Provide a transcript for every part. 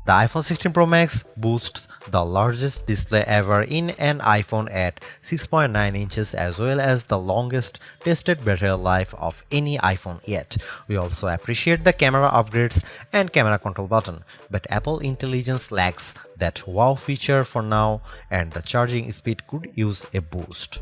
The iPhone 16 Pro Max boasts the largest display ever in an iPhone at 6.9 inches as well as the longest tested battery life of any iPhone yet. We also appreciate the camera upgrades and camera control button, but Apple Intelligence lacks that wow feature for now and the charging speed could use a boost.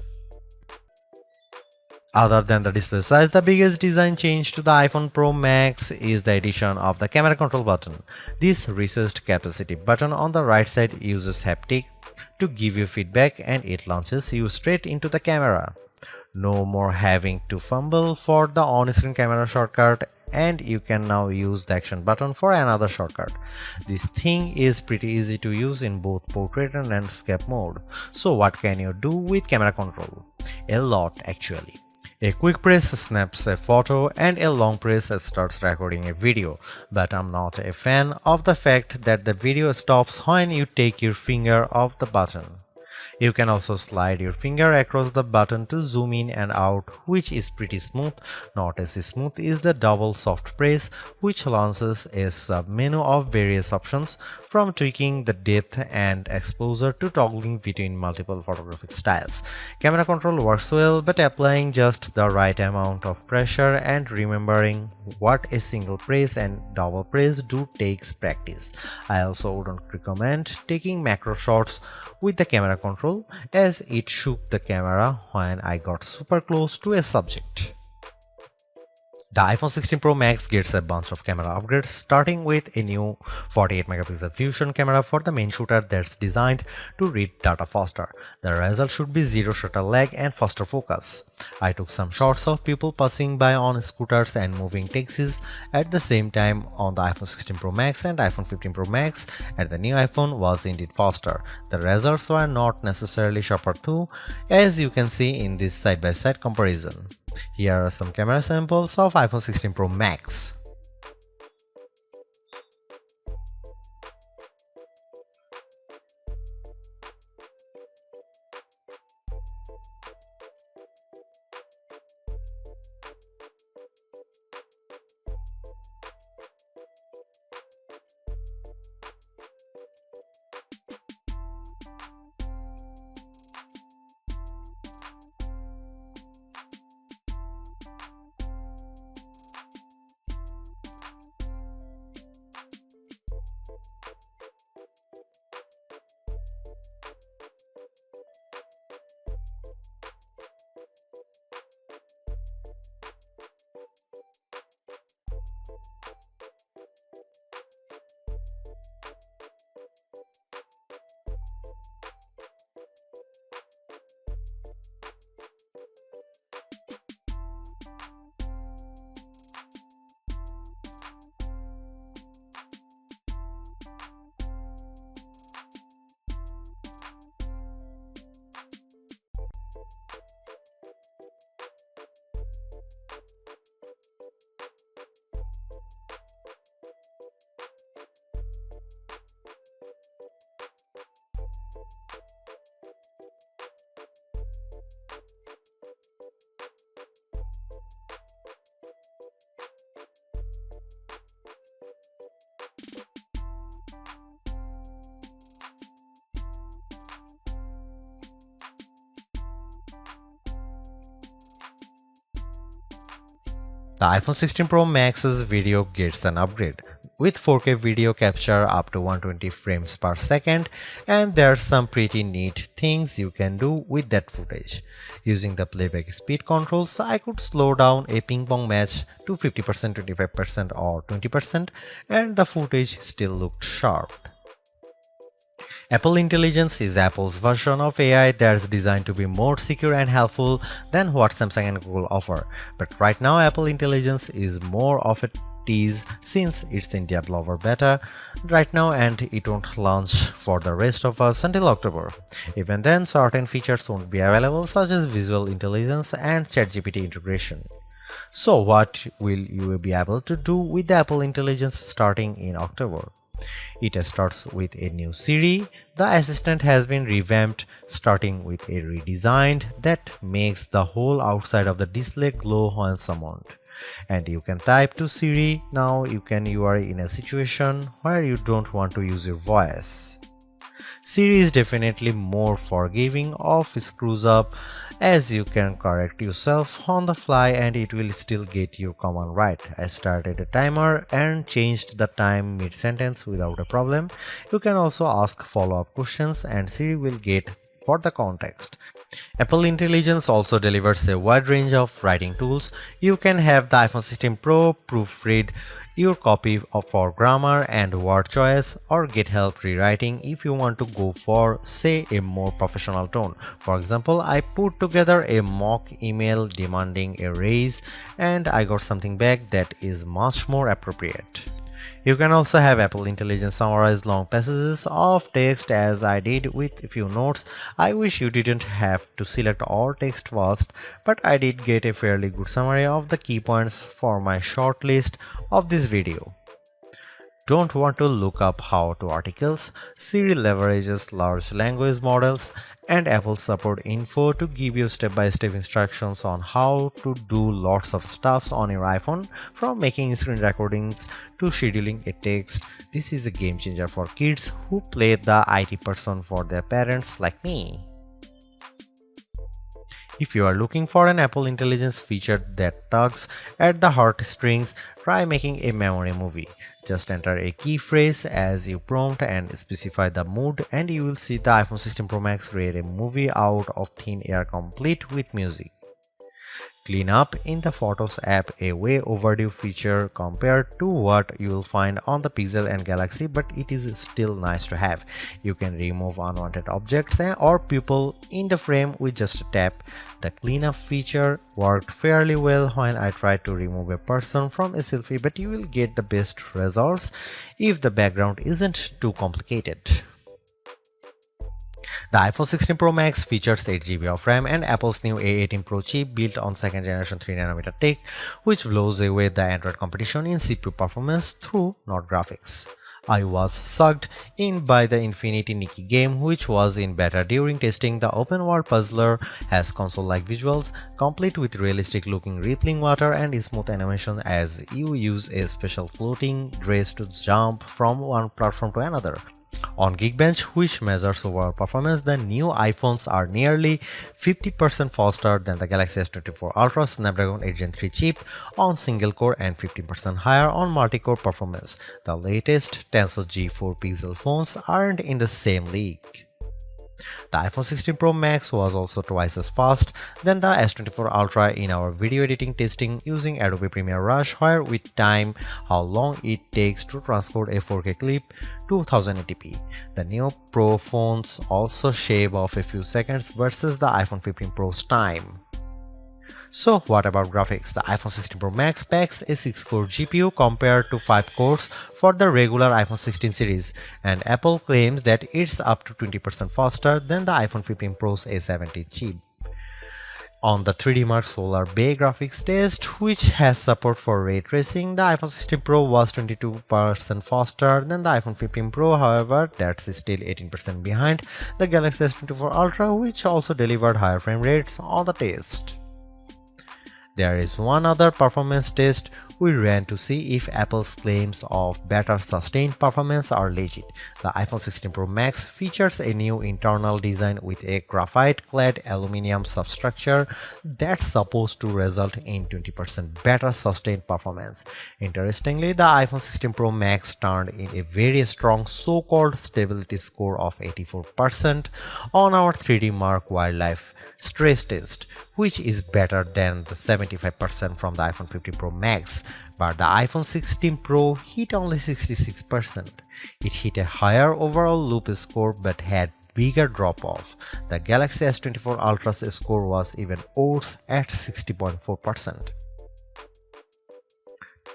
Other than the display size, the biggest design change to the iPhone Pro Max is the addition of the camera control button. This recessed capacitive button on the right side uses haptic to give you feedback and it launches you straight into the camera. No more having to fumble for the on-screen camera shortcut, and you can now use the action button for another shortcut. This thing is pretty easy to use in both portrait and landscape mode. So what can you do with camera control? A lot actually. A quick press snaps a photo and a long press starts recording a video, but I'm not a fan of the fact that the video stops when you take your finger off the button. You can also slide your finger across the button to zoom in and out, which is pretty smooth. Not as smooth is the double soft press, which launches a sub-menu of various options, from tweaking the depth and exposure to toggling between multiple photographic styles. Camera control works well, but applying just the right amount of pressure and remembering what a single press and double press do takes practice. I also wouldn't recommend taking macro shots with the camera control, as it shook the camera when I got super close to a subject. The iPhone 16 Pro Max gets a bunch of camera upgrades, starting with a new 48-megapixel fusion camera for the main shooter that's designed to read data faster. The result should be zero shutter lag and faster focus. I took some shots of people passing by on scooters and moving taxis at the same time on the iPhone 16 Pro Max and iPhone 15 Pro Max, and the new iPhone was indeed faster. The results were not necessarily sharper too, as you can see in this side-by-side comparison. Here are some camera samples of iPhone 16 Pro Max. The iPhone 16 Pro Max's video gets an upgrade, with 4K video capture up to 120 frames per second, and there's some pretty neat things you can do with that footage. Using the playback speed controls, I could slow down a ping pong match to 50%, 25% or 20%, and the footage still looked sharp. Apple Intelligence is Apple's version of AI that's designed to be more secure and helpful than what Samsung and Google offer. But right now, Apple Intelligence is more of a tease since it's in developer beta right now and it won't launch for the rest of us until October. Even then, certain features won't be available, such as visual intelligence and ChatGPT integration. So what will you be able to do with the Apple Intelligence starting in October? It starts with a new Siri. The assistant has been revamped, starting with a redesigned that makes the whole outside of the display glow when summoned. And you can type to Siri. Now you are in a situation where you don't want to use your voice. Siri is definitely more forgiving of screws up, as you can correct yourself on the fly and it will still get your command right. I started a timer and changed the time mid-sentence without a problem. You can also ask follow-up questions and Siri will get for the context. Apple Intelligence also delivers a wide range of writing tools. You can have the iPhone 16 Pro proofread your copy for grammar and word choice, or get help rewriting if you want to go for, say, a more professional tone. For example, I put together a mock email demanding a raise and I got something back that is much more appropriate. You can also have Apple Intelligence summarize long passages of text as I did with a few notes. I wish you didn't have to select all text first, but I did get a fairly good summary of the key points for my short list of this video. Don't want to look up how-to articles? Siri leverages large language models and Apple support info to give you step-by-step instructions on how to do lots of stuff on your iPhone, from making screen recordings to scheduling a text. This is a game changer for kids who play the IT person for their parents like me. If you are looking for an Apple Intelligence feature that tugs at the heartstrings, try making a memory movie. Just enter a key phrase as you prompt and specify the mood, and you will see the iPhone 16 Pro Max create a movie out of thin air complete with music. Clean up in the Photos app, a way overdue feature compared to what you'll find on the Pixel and Galaxy, but it is still nice to have. You can remove unwanted objects or people in the frame with just a tap. The cleanup feature worked fairly well when I tried to remove a person from a selfie, but you will get the best results if the background isn't too complicated. The iPhone 16 Pro Max features 8GB of RAM and Apple's new A18 Pro chip built on 2nd generation 3nm tech, which blows away the Android competition in CPU performance through not graphics. I was sucked in by the Infinity Nikki game, which was in beta during testing. The open world puzzler has console-like visuals, complete with realistic looking rippling water and smooth animation as you use a special floating dress to jump from one platform to another. On Geekbench, which measures overall performance, the new iPhones are nearly 50% faster than the Galaxy S24 Ultra Snapdragon 8 Gen 3 chip on single core and 15% higher on multi-core performance. The latest Tensor G4 Pixel phones aren't in the same league. The iPhone 16 Pro Max was also twice as fast than the S24 Ultra in our video editing testing using Adobe Premiere Rush, where we time how long it takes to transcode a 4K clip to 1080p. The new Pro phones also shave off a few seconds versus the iPhone 15 Pro's time. So what about graphics? The iPhone 16 Pro Max packs a 6-core GPU compared to 5 cores for the regular iPhone 16 series, and Apple claims that it's up to 20% faster than the iPhone 15 Pro's A17 chip. On the 3D Mark Solar Bay graphics test, which has support for ray tracing, the iPhone 16 Pro was 22% faster than the iPhone 15 Pro. However, that's still 18% behind the Galaxy S24 Ultra, which also delivered higher frame rates on the test. There is one other performance test we ran to see if Apple's claims of better sustained performance are legit. The iPhone 16 Pro Max features a new internal design with a graphite-clad aluminum substructure that's supposed to result in 20% better sustained performance. Interestingly, the iPhone 16 Pro Max turned in a very strong so-called stability score of 84% on our 3D Mark Wildlife stress test, which is better than the 75% from the iPhone 15 Pro Max. But the iPhone 16 Pro hit only 66%. It hit a higher overall loop score but had bigger drop-off. The Galaxy S24 Ultra's score was even worse at 60.4%.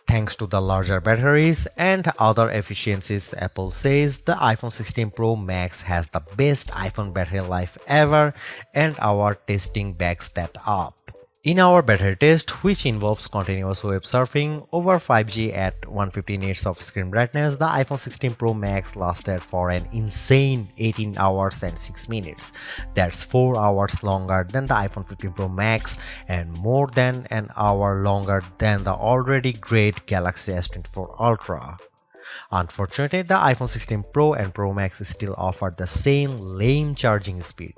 Thanks to the larger batteries and other efficiencies, Apple says the iPhone 16 Pro Max has the best iPhone battery life ever, and our testing backs that up. In our beta test, which involves continuous web surfing over 5G at 150 nits of screen brightness, the iPhone 16 Pro Max lasted for an insane 18 hours and 6 minutes. That's 4 hours longer than the iPhone 15 Pro Max and more than an hour longer than the already great Galaxy S24 Ultra. Unfortunately, the iPhone 16 Pro and Pro Max still offer the same lame charging speed.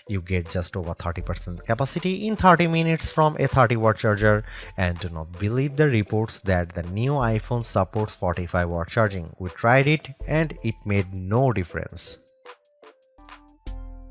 You get just over 30% capacity in 30 minutes from a 30-watt charger, and do not believe the reports that the new iPhone supports 45-watt charging. We tried it and it made no difference.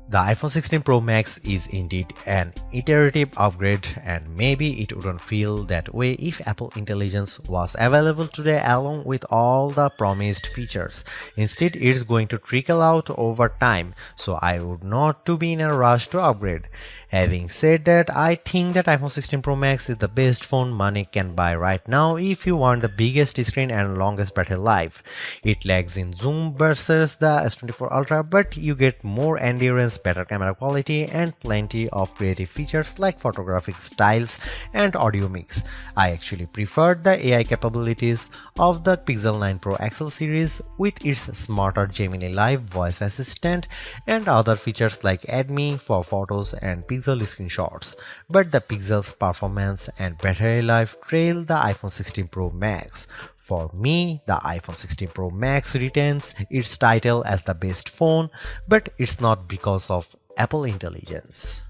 The iPhone 16 Pro Max is indeed an iterative upgrade, and maybe it wouldn't feel that way if Apple Intelligence was available today along with all the promised features. Instead, it's going to trickle out over time, so I would not to be in a rush to upgrade. Having said that, I think that iPhone 16 Pro Max is the best phone money can buy right now if you want the biggest screen and longest battery life. It lags in zoom versus the S24 Ultra, but you get more endurance, better camera quality, and plenty of creative features like photographic styles and audio mix. I actually preferred the AI capabilities of the Pixel 9 Pro XL series with its smarter Gemini Live voice assistant and other features like Add Me for photos and Pixel screenshots. But the Pixel's performance and battery life trail the iPhone 16 Pro Max. For me, the iPhone 16 Pro Max retains its title as the best phone, but it's not because of Apple Intelligence.